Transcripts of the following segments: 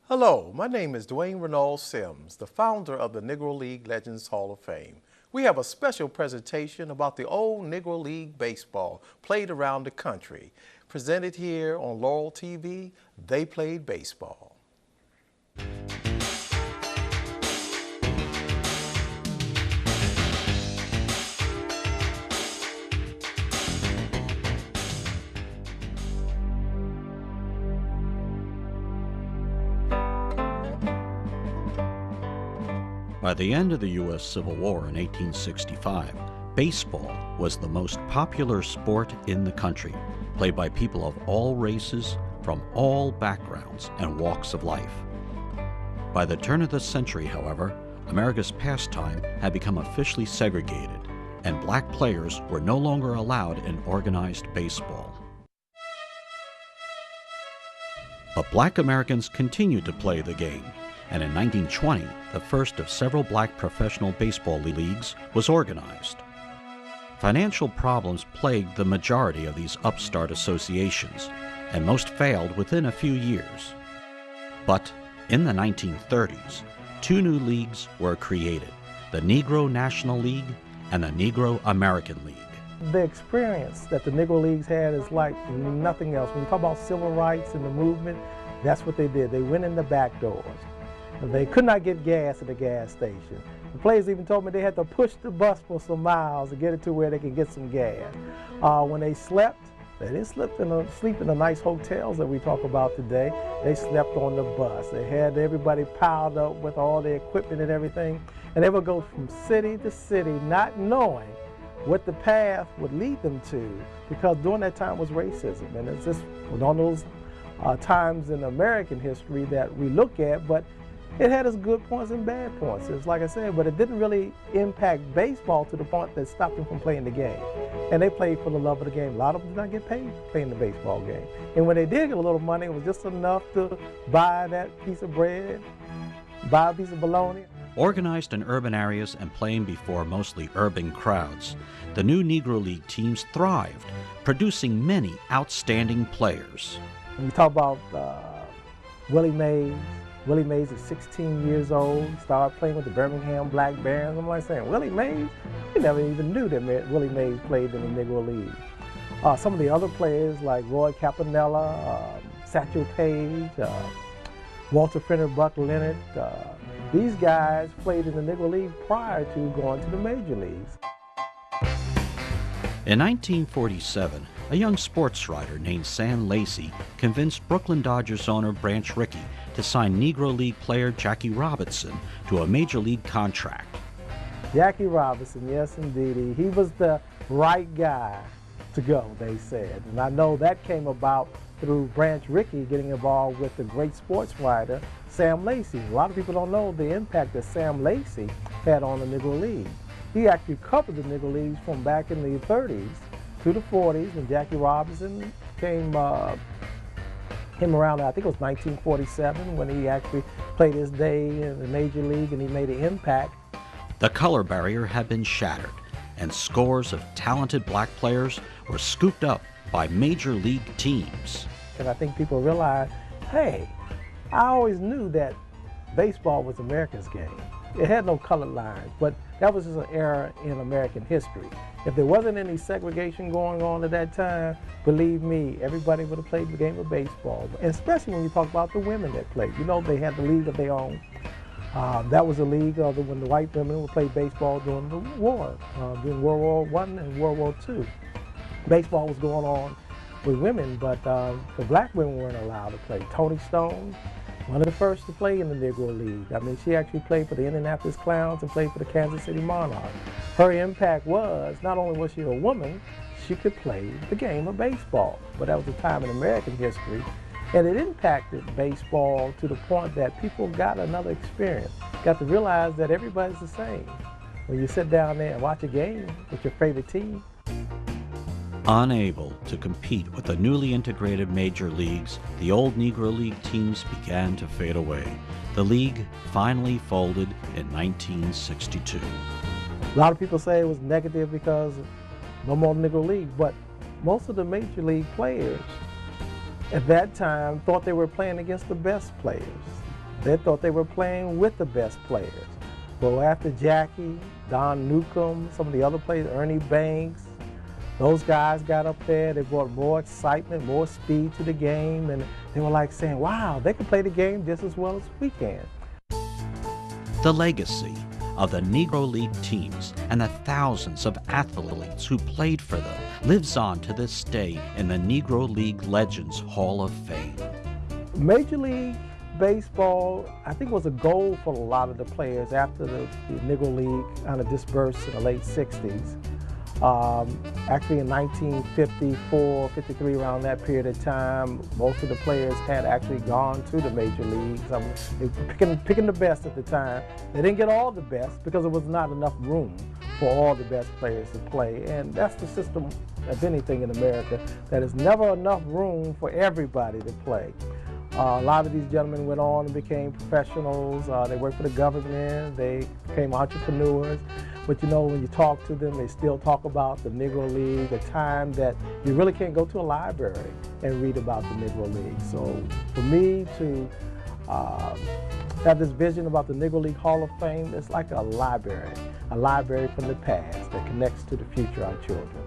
Hello, my name is Dwayne Renald Sims, the founder of the Negro League Legends Hall of Fame. We have a special presentation about the old Negro League baseball played around the country. Presented here on Laurel TV, They Played Baseball. By the end of the U.S. Civil War in 1865, baseball was the most popular sport in the country, played by people of all races, from all backgrounds and walks of life. By the turn of the century, however, America's pastime had become officially segregated, and black players were no longer allowed in organized baseball. But black Americans continued to play the game, and in 1920, the first of several black professional baseball leagues was organized. Financial problems plagued the majority of these upstart associations, and most failed within a few years. But in the 1930s, two new leagues were created, the Negro National League and the Negro American League. The experience that the Negro Leagues had is like nothing else. When you talk about civil rights and the movement, that's what they did. They went in the back doors. They could not get gas at the gas station. The players even told me they had to push the bus for some miles to get it to where they could get some gas. When they slept, they didn't sleep in the nice hotels that we talk about today. They slept on the bus. They had everybody piled up with all the equipment and everything. And they would go from city to city not knowing what the path would lead them to, because during that time was racism. And it's just one of those times in American history that we look at, but it had its good points and bad points. It's like I said, but it didn't really impact baseball to the point that stopped them from playing the game. And they played for the love of the game. A lot of them did not get paid playing the baseball game. And when they did get a little money, it was just enough to buy that piece of bread, buy a piece of bologna. Organized in urban areas and playing before mostly urban crowds, the new Negro League teams thrived, producing many outstanding players. When you talk about Willie Mays, Willie Mays is 16 years old. He started playing with the Birmingham Black Barons. I'm like saying, Willie Mays? You never even knew that Willie Mays played in the Negro League. Some of the other players like Roy Campanella, Satchel Paige, Walter Fenner, Buck Leonard, these guys played in the Negro League prior to going to the major leagues. In 1947, a young sports writer named Sam Lacey convinced Brooklyn Dodgers owner Branch Rickey to sign Negro League player Jackie Robinson to a major league contract. Jackie Robinson, yes indeed, he was the right guy to go, they said. And I know that came about through Branch Rickey getting involved with the great sports writer Sam Lacey. A lot of people don't know the impact that Sam Lacey had on the Negro League. He actually covered the Negro Leagues from back in the 30s to the 40s when Jackie Robinson came around, I think it was 1947, when he actually played his day in the major league and he made an impact. The color barrier had been shattered, and scores of talented black players were scooped up by major league teams. And I think people realize, hey, I always knew that baseball was America's game. It had no colored lines, but that was just an era in American history. If there wasn't any segregation going on at that time, believe me, everybody would have played the game of baseball. And especially when you talk about the women that played. You know, they had the league of their own. That was a league when the white women would play baseball during the war, during World War I and World War II. Baseball was going on with women, but the black women weren't allowed to play. Toni Stone, one of the first to play in the Negro League. I mean, she actually played for the Indianapolis Clowns and played for the Kansas City Monarchs. Her impact was, not only was she a woman, she could play the game of baseball. But that was a time in American history, and it impacted baseball to the point that people got another experience, got to realize that everybody's the same. When you sit down there and watch a game with your favorite team. Unable to compete with the newly integrated major leagues, the old Negro League teams began to fade away. The league finally folded in 1962. A lot of people say it was negative because no more Negro League, but most of the major league players at that time thought they were playing against the best players. They thought they were playing with the best players. But after Jackie, Don Newcomb, some of the other players, Ernie Banks, those guys got up there, they brought more excitement, more speed to the game, and they were like saying, wow, they can play the game just as well as we can. The legacy of the Negro League teams and the thousands of athletes who played for them lives on to this day in the Negro League Legends Hall of Fame. Major League Baseball, I think, was a goal for a lot of the players after the Negro League kind of dispersed in the late 60s. Actually in 1954, 53, around that period of time, most of the players had actually gone to the major leagues. They were picking the best at the time. They didn't get all the best because there was not enough room for all the best players to play. And that's the system of anything in America. There's never enough room for everybody to play. A lot of these gentlemen went on and became professionals. They worked for the government. They became entrepreneurs. But you know, when you talk to them, they still talk about the Negro League, a time that you really can't go to a library and read about the Negro League. So for me to have this vision about the Negro League Hall of Fame, it's like a library from the past that connects to the future, our children.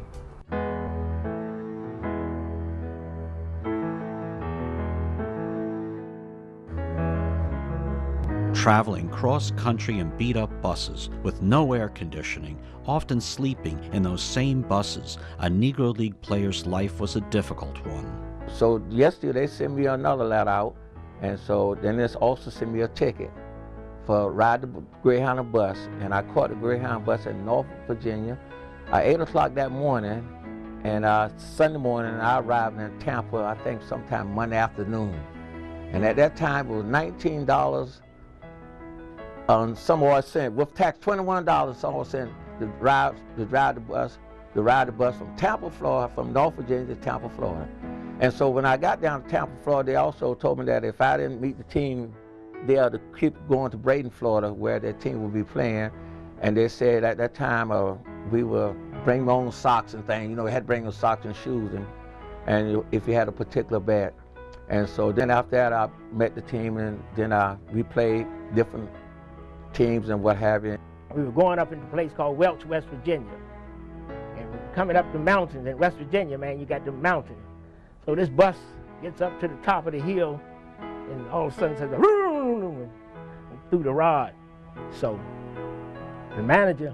Traveling cross-country in beat-up buses with no air conditioning, often sleeping in those same buses, a Negro League player's life was a difficult one. So yesterday they sent me another letter out, and so then this also sent me a ticket for ride the Greyhound bus, and I caught the Greyhound bus in Norfolk, Virginia, at 8 o'clock that morning, and Sunday morning I arrived in Tampa, I think sometime Monday afternoon. And at that time it was $19 on some odd cent, with tax $21 some odd cent to ride the bus from Tampa, Florida, from North Virginia to Tampa, Florida. And so when I got down to Tampa, Florida, they also told me that if I didn't meet the team there, to keep going to Braden, Florida, where their team would be playing. And they said at that time we would bring our own socks and things. You know, we had to bring our socks and shoes, and if you had a particular bat. And so then after that, I met the team, and then we played different teams and what have you. We were going up into a place called Welch, West Virginia. And coming up the mountains in West Virginia, man, you got the mountains. So this bus gets up to the top of the hill, and all of a sudden says, through the rod. So the manager,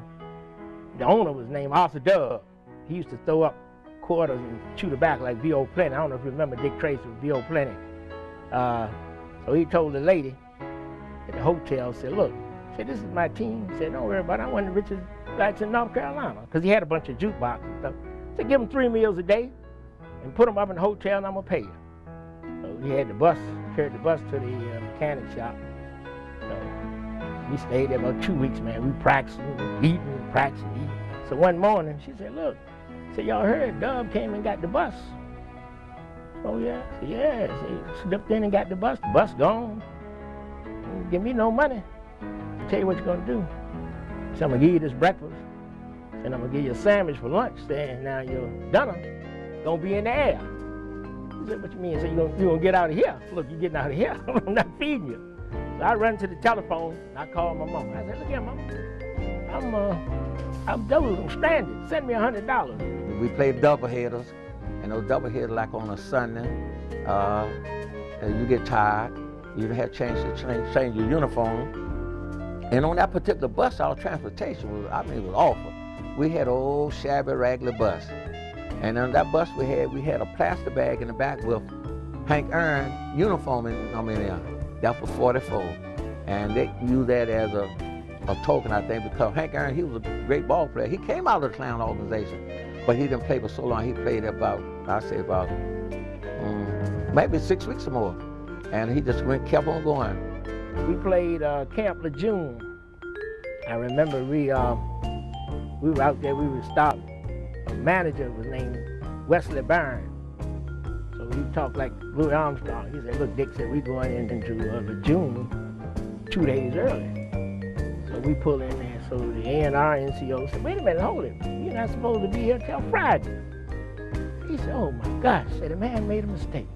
the owner was named Arthur Dove. He used to throw up quarters and chew the back like V.O. Plenty. I don't know if you remember Dick Tracy with V.O. Plenty. So he told the lady at the hotel, said, look, said, this is my team. He said, don't worry about it. I'm one of the richest guys in North Carolina. Because he had a bunch of jukeboxes and stuff. He said, give them 3 meals a day and put them up in the hotel and I'm going to pay you. So he had the bus, carried the bus to the mechanic shop. So we stayed there about 2 weeks, man. We practiced, eating and practicing, eating. So one morning, she said, look, said, y'all heard Dub came and got the bus. Oh, yeah? I said, yeah. So he slipped in and got the bus gone. Didn't give me no money. Tell you what you're gonna do. So I'm gonna give you this breakfast, and I'm gonna give you a sandwich for lunch. And now your dinner gonna be in the air. He said, what you mean? I said, you're gonna get out of here. Look, you're getting out of here. I'm not feeding you. So I run to the telephone, and I called my mom. I said, look here, Mom. I'm doubled, I'm stranded. Send me $100. We played doubleheaders, and those doubleheaders like on a Sunday, and you get tired. You have to change your uniform. And on that particular bus, our transportation was, was awful. We had an old shabby, raggedy bus. And on that bus we had a plastic bag in the back with Hank Aaron uniform there. That was 44. And they used that as a token, I think, because Hank Aaron, he was a great ball player. He came out of the clown organization, but he didn't play for so long. He played about, maybe 6 weeks or more. And he just kept on going. We played Camp Lejeune. I remember we were out there, we were stopped. A manager was named Wesley Barron. So he talked like Louis Armstrong. He said, look, Dick said, we're going into Lejeune 2 days early. So we pull in there. So the A&R NCO said, wait a minute, hold it. You're not supposed to be here till Friday. He said, oh my gosh, said the man made a mistake.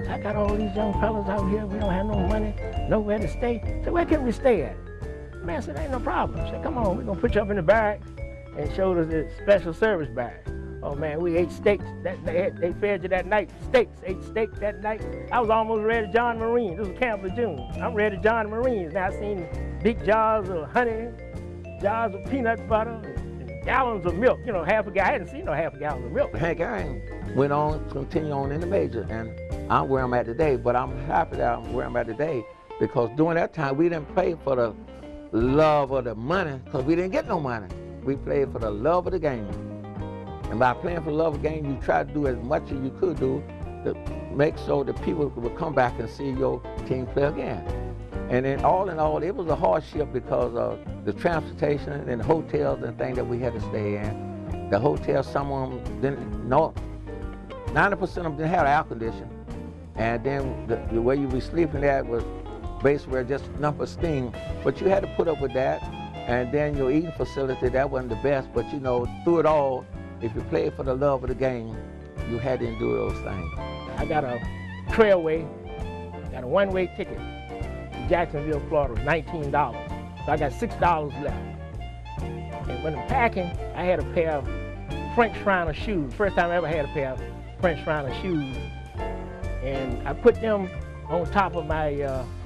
I got all these young fellas out here, we don't have no money, nowhere to stay. I said, where can we stay at? Man said, ain't no problem. I said, come on, we're gonna put you up in the barracks, and showed us the special service barracks. Oh man, we ate steaks. They fed you that night, steaks, ate steak that night. I was almost ready to join the Marines. This was Camp Lejeune. I'm ready to join the Marines. Now I seen big jars of honey, jars of peanut butter, and gallons of milk. You know, half a gallon. I hadn't seen no half a gallon of milk. Hank Aaron went on, continue on in the major, and I'm where I'm at today, but I'm happy that I'm where I'm at today because during that time, we didn't play for the love of the money because we didn't get no money. We played for the love of the game. And by playing for the love of the game, you try to do as much as you could do to make sure that people would come back and see your team play again. And then all in all, it was a hardship because of the transportation and the hotels and things that we had to stay in. The hotels, some of them didn't know, 90% of them didn't have air conditioning. And then the way you be sleeping at was basically just enough of steam. But you had to put up with that. And then your eating facility, that wasn't the best. But you know, through it all, if you played for the love of the game, you had to endure those things. I got a trailway, got a one-way ticket to Jacksonville, Florida, it was $19. So I got $6 left. And when I'm packing, I had a pair of French Shriner shoes. First time I ever had a pair of French Shriner shoes. And I put them on top of my,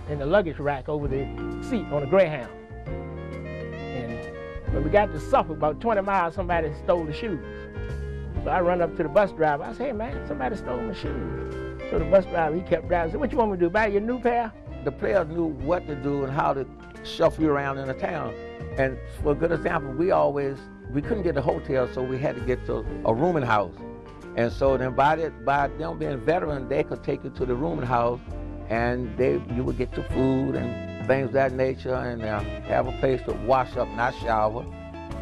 in the luggage rack over the seat on the Greyhound. And when we got to Suffolk, about 20 miles, somebody stole the shoes. So I run up to the bus driver. I said, hey man, somebody stole my shoes. So the bus driver, he kept driving. I said, what you want me to do, buy you a new pair? The players knew what to do and how to shuffle you around in the town. And for a good example, we couldn't get a hotel, so we had to get to a rooming house. And so then by them being veterans, they could take you to the rooming house and you would get your food and things of that nature and have a place to wash up, not shower.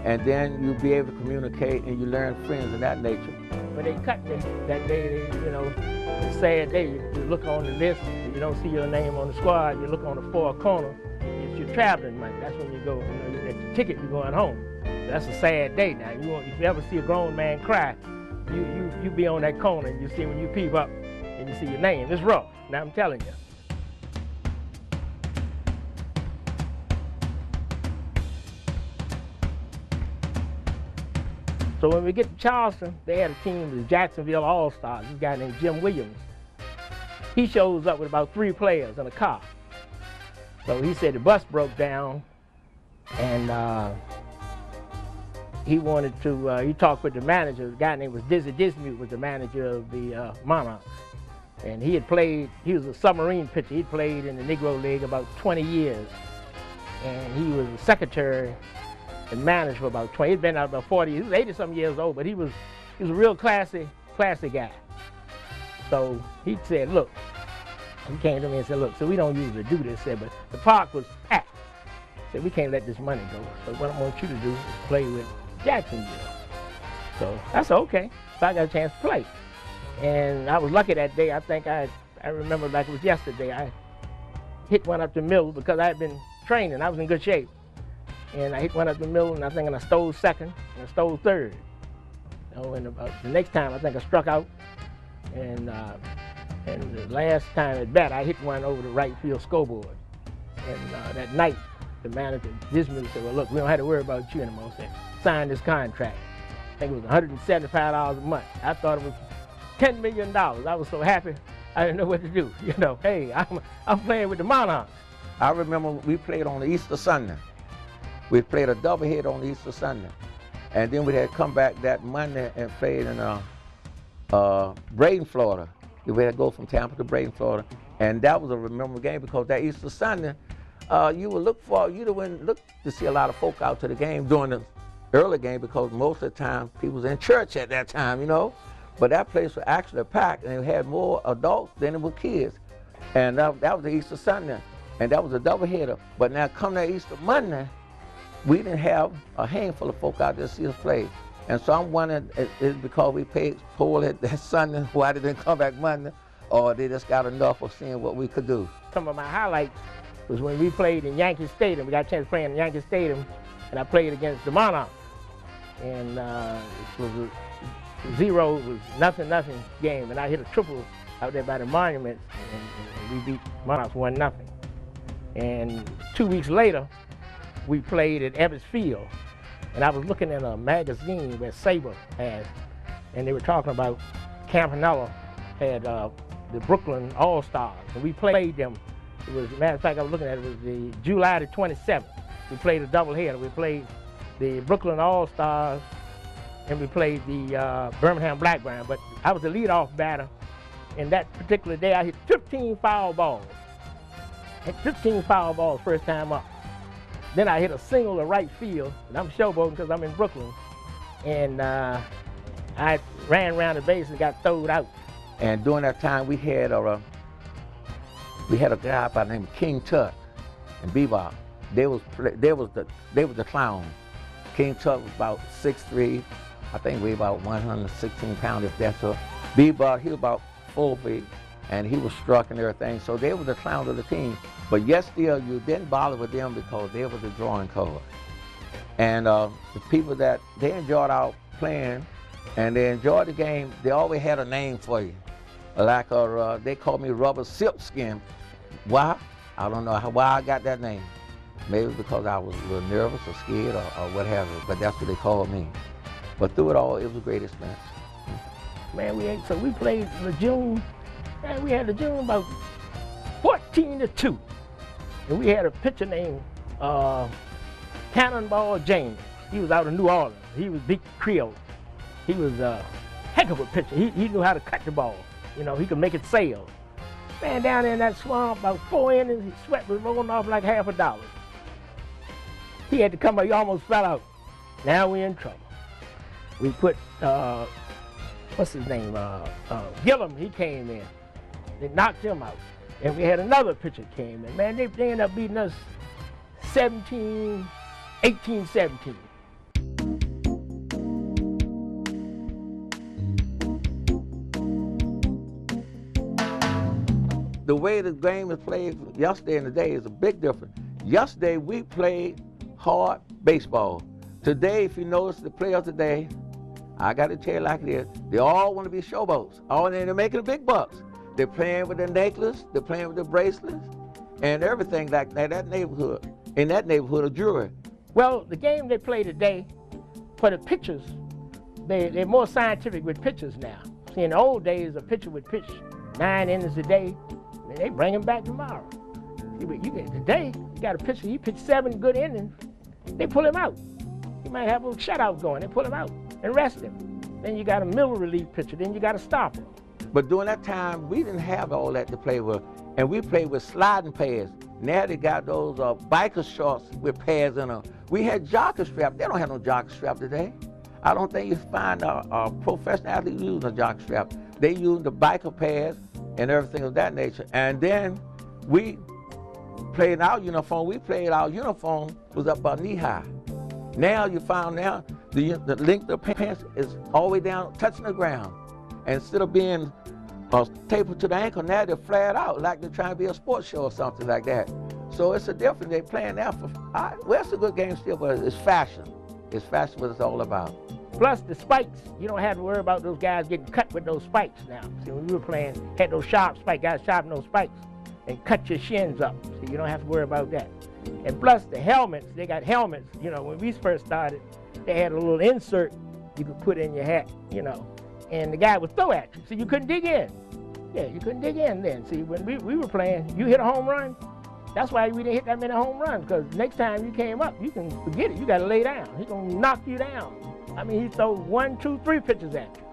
And then you'll be able to communicate and you learn friends of that nature. When they cut me that day, you know, it's a sad day. You look on the list, you don't see your name on the squad, you look on the far corner, it's your traveling money. That's when you go, you know, you get the ticket, you're going home. That's a sad day now. If you ever see a grown man cry, you be on that corner and you see when you peep up and you see your name. It's rough, now I'm telling you. So when we get to Charleston, they had a team, the Jacksonville All-Stars, this guy named Jim Williams. He shows up with about 3 players in a car. So he said the bus broke down and he wanted to, he talked with the manager, a guy named Dizzy Dismute was the manager of the Monarchs. And he was a submarine pitcher. He'd played in the Negro League about 20 years. And he was the secretary and managed for about 20. He'd been out about 40 years. He was 80-some years old, but he was a real classy guy. So he said, look, he came to me and said, look, so we don't usually do this, but the park was packed. He said, we can't let this money go. So what I want you to do is play with Jacksonville. So I said, okay. So I got a chance to play. And I was lucky that day. I think I remember like it was yesterday. I hit one up the middle because I had been training. I was in good shape. And I hit one up the middle, and I stole second, and I stole third. You know, and the next time, I think I struck out. And the last time at bat, I hit one over the right field scoreboard. And that night, the manager, Dismute, said, well, look, we don't have to worry about you anymore. Said, sign this contract. I think it was $175 a month. I thought it was $10 million. I was so happy, I didn't know what to do. You know, hey, I'm playing with the Monarchs. I remember we played on the Easter Sunday. We played a doubleheader on Easter Sunday. And then we had come back that Monday and played in Braden, Florida. We had to go from Tampa to Braden, Florida. And that was a memorable game because that Easter Sunday, you would look to see a lot of folk out to the game during the early game because most of the time people was in church at that time, you know. But that place was actually packed and it had more adults than it was kids. And that was the Easter Sunday. And that was a doubleheader. But now come that Easter Monday, we didn't have a handful of folk out there to see us play. And so I'm wondering, is because we paid poorly that Sunday, why they didn't come back Monday, or they just got enough of seeing what we could do? Some of my highlights was when we played in Yankee Stadium. We got a chance to play in Yankee Stadium, and I played against the Monarchs. And it was a 0, it was nothing game, and I hit a triple out there by the monuments. and we beat Monarchs 1-0. And 2 weeks later, we played at Ebbets Field. And I was looking at a magazine where Sabre had, and they were talking about Campanella had the Brooklyn All-Stars, and we played them. It was, matter of fact, I was looking at it, was the July the 27th. We played a doubleheader. We played the Brooklyn All-Stars, and we played the Birmingham Blackburn. But I was the leadoff batter, and that particular day I hit 15 foul balls. Hit 15 foul balls first time up. Then I hit a single to right field, and I'm showboating because I'm in Brooklyn. And I ran around the base and got thrown out. And during that time, we had a guy by the name of King Tut and Bebop. They was the clown. King Tut was about 6'3", I think weighed about 116 pounds, if that's so. Bebop, he was about 4 feet, and he was struck and everything. So they were the clowns of the team. But yet still, you didn't bother with them because they were the drawing card. And the people that, they enjoyed our playing, and they enjoyed the game, they always had a name for you. Like they called me Rubber Silkskin. Why? I don't know why I got that name. Maybe because I was a little nervous or scared or what have you, but that's what they called me. But through it all, it was a great experience. Man, we played Lejeune, and we had Lejeune about 14-2. And we had a pitcher named Cannonball James. He was out of New Orleans. He was big Creole. He was a heck of a pitcher. He knew how to cut the ball. You know, he could make it sail. Man, down there in that swamp, about 4 innings, his sweat was rolling off like $50. He had to come out, he almost fell out. Now we're in trouble. We put, what's his name, Gillum, he came in. They knocked him out. And we had another pitcher came in. Man, they ended up beating us 18-17. The way the game is played yesterday and today is a big difference. Yesterday, we played hard baseball. Today, if you notice the players today, I got to tell you like this, they all want to be showboats. They're making the big bucks. They're playing with their necklace, they're playing with their bracelets, and everything like that neighborhood, in that neighborhood of Drury. Well, the game they play today, for the pitchers, they're more scientific with pitchers now. See, in the old days, a pitcher would pitch 9 innings a day, and they bring him back tomorrow. Today, you got a pitcher, he pitched 7 good innings, they pull him out. He might have a shutout going, they pull him out and rest him. Then you got a middle relief pitcher, then you got a stopper. But during that time, we didn't have all that to play with, and we played with sliding pads. Now they got those biker shorts with pads in them. We had jockey strap. They don't have no jockey strap today. I don't think you find a professional athlete using a jockey strap. They use the biker pads and everything of that nature. And then we played our uniform. Our uniform was up about knee high. Now you found the length of pants is all the way down, touching the ground. And instead of being tapered to the ankle, now they're flat out, like they're trying to be a sports show or something like that. So it's a difference. They're playing now for, well, it's a good game still, but it's fashion. It's fashion what it's all about. Plus the spikes, you don't have to worry about those guys getting cut with those spikes now. See, when we were playing, had those sharp spikes, guys sharpen those spikes and cut your shins up. So you don't have to worry about that. And plus the helmets, they got helmets. You know, when we first started, they had a little insert you could put in your hat, you know, and the guy would throw at you, so you couldn't dig in. Yeah, you couldn't dig in then. See, when we were playing, you hit a home run, that's why we didn't hit that many home runs, because next time you came up, you can forget it. You got to lay down. He's going to knock you down. I mean, he throws 1, 2, 3 pitches at you.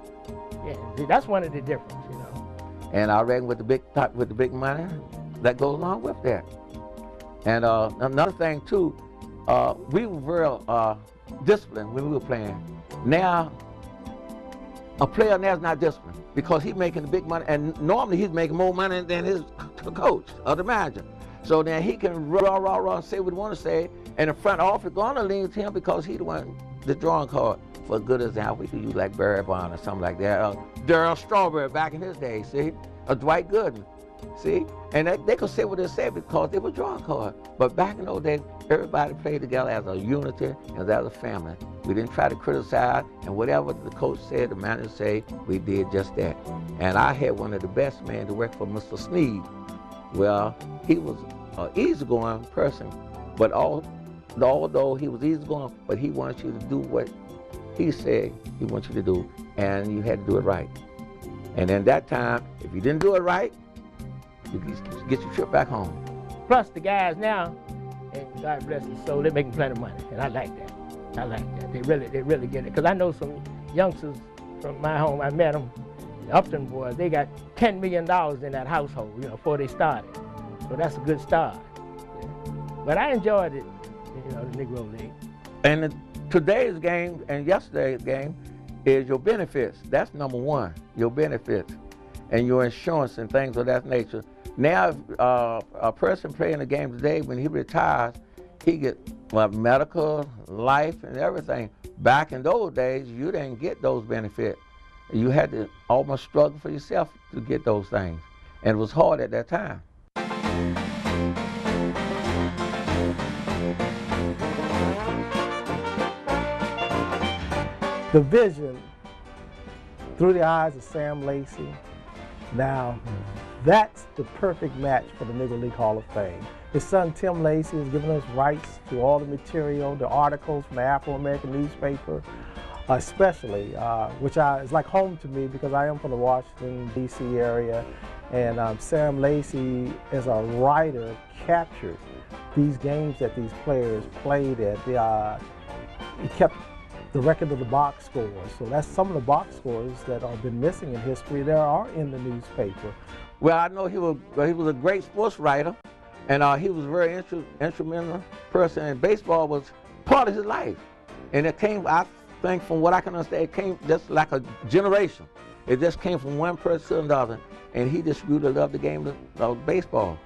Yeah, see, that's one of the differences, you know. And I reckon with the big money, that goes along with that. And another thing too, we were very disciplined when we were playing. Now, a player now is not disciplined because he's making the big money, and normally he's making more money than his coach or the manager. So then he can rah, say what he want to say, and the front office going to lean to him because he's the one, the drawing card. For a good example, we could use like Barry Bond or something like that. Darryl Strawberry back in his day, see? Or Dwight Gooden, see? And they could say what they said because they were drawing cards. But back in those days, everybody played together as a unity and as a family. We didn't try to criticize, and whatever the coach said, the manager said, we did just that. And I had one of the best men to work for, Mr. Sneed. Well, he was an easygoing person, but although he was easygoing, but he wanted you to do what he said he wants you to do, and you had to do it right. And in that time, if you didn't do it right, you get your trip back home. Plus the guys now, and God bless his soul, they're making plenty of money, and I like that. I like that. They really get it. Because I know some youngsters from my home, I met them, the Upton boys, they got $10 million in that household, you know, before they started. So that's a good start. Yeah. But I enjoyed it, you know, the Negro League. And today's game and yesterday's game is your benefits. That's number one, your benefits and your insurance and things of that nature. Now, a person playing the game today, when he retires, he get medical, life, and everything. Back in those days, you didn't get those benefits. You had to almost struggle for yourself to get those things. And it was hard at that time. The vision through the eyes of Sam Lacey. Now, that's the perfect match for the Negro League Hall of Fame. His son Tim Lacey has given us rights to all the material, the articles from the Afro-American newspaper, especially, which is like home to me because I am from the Washington, D.C. area. And Sam Lacey, as a writer, captured these games that these players played at. He kept the record of the box scores. So that's some of the box scores that have been missing in history. There are in the newspaper. Well, I know he was a great sports writer, and he was a very instrumental person, and baseball was part of his life. And it came, I think, from what I can understand, it came just like a generation. It just came from one person to another, and he just grew to love the game of baseball.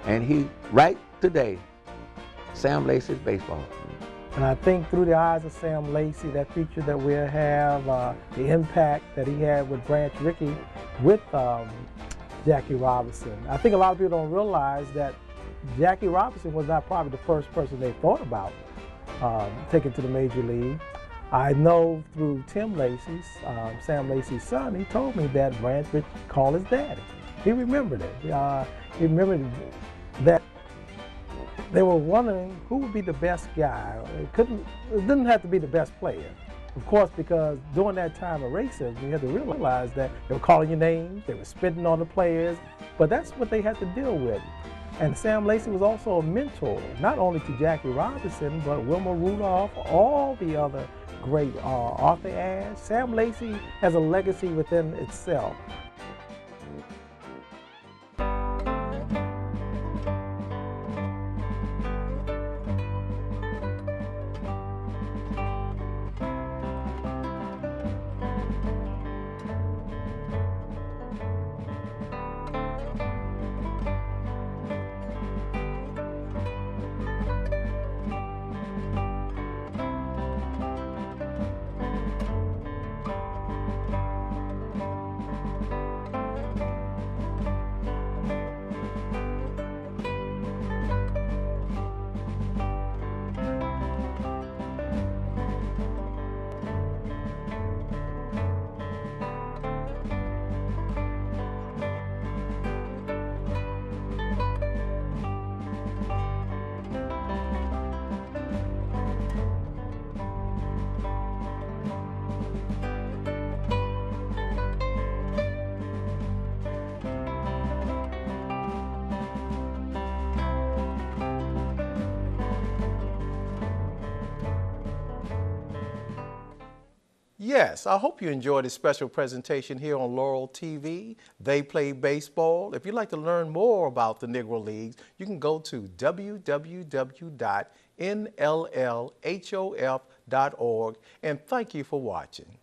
And he, right today, Sam Lacey's baseball. And I think through the eyes of Sam Lacey, that feature that we'll have, the impact that he had with Branch Rickey, with Jackie Robinson. I think a lot of people don't realize that Jackie Robinson was not probably the first person they thought about taking to the Major League. I know through Tim Lacey's, Sam Lacey's son, he told me that Branch Rickey called his daddy. He remembered it. He remembered that they were wondering who would be the best guy. It didn't have to be the best player. Of course, because during that time of racism, you had to realize that they were calling your names, they were spitting on the players, but that's what they had to deal with. And Sam Lacey was also a mentor, not only to Jackie Robinson, but Wilma Rudolph, all the other great Arthur Ashe. Sam Lacey has a legacy within itself. Yes, I hope you enjoyed this special presentation here on Laurel TV. They Play Baseball. If you'd like to learn more about the Negro Leagues, you can go to www.nllhof.org, and thank you for watching.